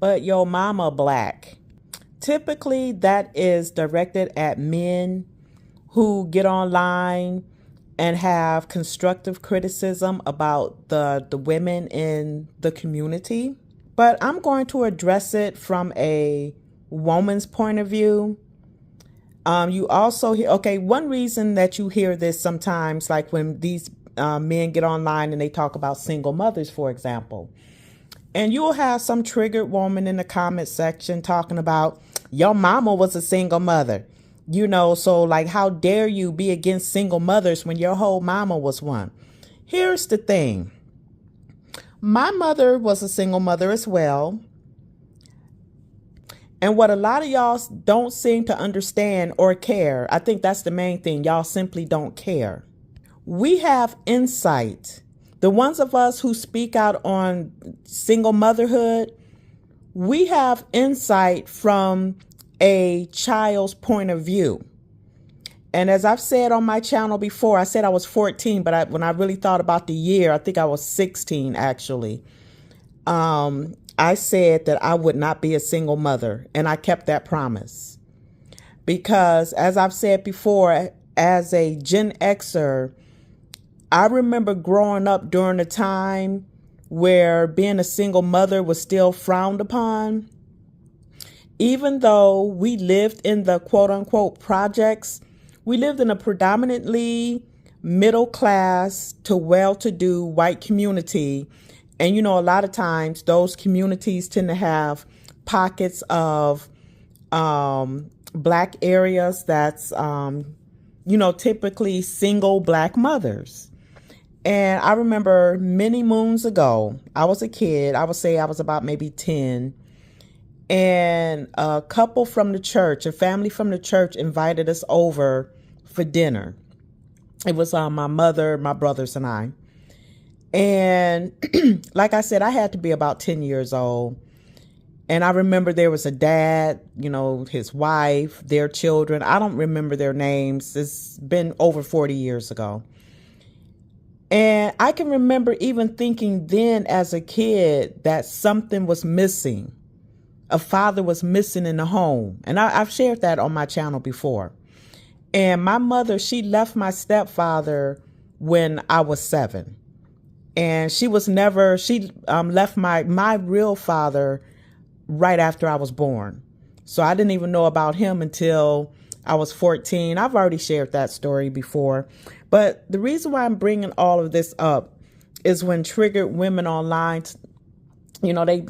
but your mama black. Typically, that is directed at men who get online and have constructive criticism about the women in the community. But I'm going to address it from a woman's point of view. You also hear, okay, one reason that you hear this sometimes, like when these men get online and they talk about single mothers, for example, and you'll have some triggered woman in the comment section talking about your mama was a single mother. So like, how dare you be against single mothers when your whole mama was one? Here's the thing. My mother was a single mother as well. And what a lot of y'all don't seem to understand or care, I think that's the main thing. Y'all simply don't care. We have insight. The ones of us who speak out on single motherhood, we have insight from a child's point of view. And as I've said on my channel before, I said I was 14, but when I really thought about the year, I think I was 16 actually. I said that I would not be a single mother, and I kept that promise. Because as I've said before, as a Gen Xer, I remember growing up during a time where being a single mother was still frowned upon. Even though we lived in the quote unquote projects, we lived in a predominantly middle class to well-to-do white community. And, a lot of times those communities tend to have pockets of black areas that's, typically single black mothers. And I remember many moons ago, I was a kid, I would say I was about maybe 10. And a couple from the church, a family from the church invited us over for dinner. It was my mother, my brothers, and I. And like I said, I had to be about 10 years old. And I remember there was a dad, his wife, their children. I don't remember their names. It's been over 40 years ago. And I can remember even thinking then as a kid that something was missing. A father was missing in the home. And I've shared that on my channel before. And my mother, she left my stepfather when I was 7. And she left my real father right after I was born. So I didn't even know about him until I was 14. I've already shared that story before. But the reason why I'm bringing all of this up is when triggered women online, they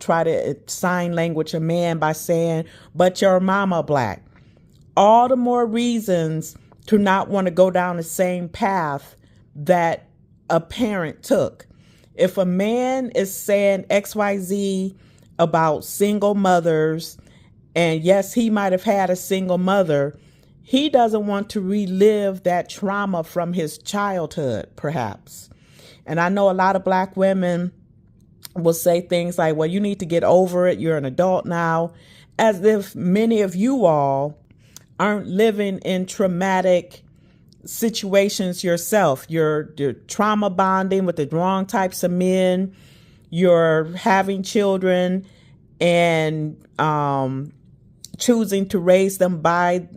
try to sign language a man by saying, but your mama black. All the more reasons to not want to go down the same path that a parent took. If a man is saying XYZ about single mothers, and yes, he might have had a single mother, he doesn't want to relive that trauma from his childhood, perhaps. And I know a lot of black women will say things like, well, you need to get over it. You're an adult now, as if many of you all aren't living in traumatic situations yourself. You're trauma bonding with the wrong types of men. You're having children and choosing to raise them by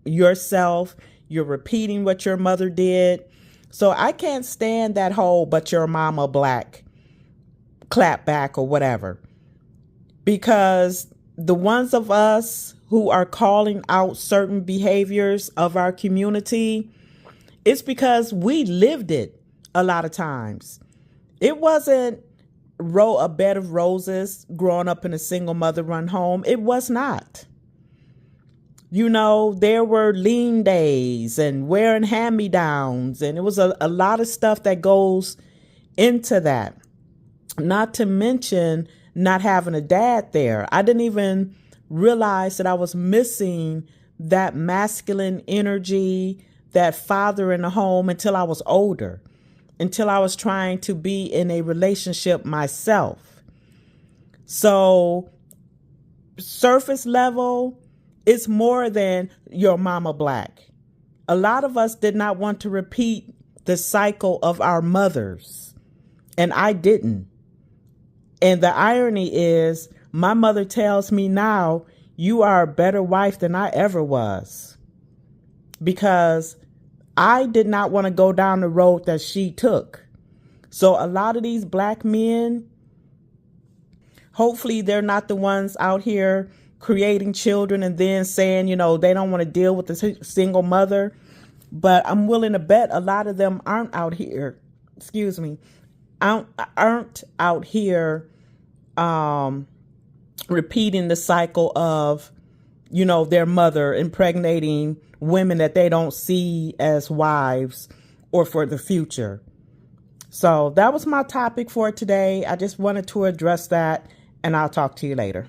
yourself. You're repeating what your mother did. So I can't stand that whole but your mama black clap back or whatever. Because the ones of us who are calling out certain behaviors of our community, it's because we lived it a lot of times. It wasn't a bed of roses growing up in a single mother run home. It was not. There were lean days and wearing hand-me-downs, and it was a lot of stuff that goes into that. Not to mention not having a dad there. I didn't even realize that I was missing that masculine energy, that father in the home until I was older, until I was trying to be in a relationship myself. So surface level, it's more than your mama black. A lot of us did not want to repeat the cycle of our mothers, and I didn't. And the irony is My mother tells me now, you are a better wife than I ever was, because I did not want to go down the road that she took. So a lot of these black men, hopefully they're not the ones out here creating children and then saying, they don't want to deal with the single mother. But I'm willing to bet a lot of them aren't out here, aren't out here repeating the cycle of, their mother impregnating women that they don't see as wives or for the future. So that was my topic for today. I just wanted to address that, and I'll talk to you later.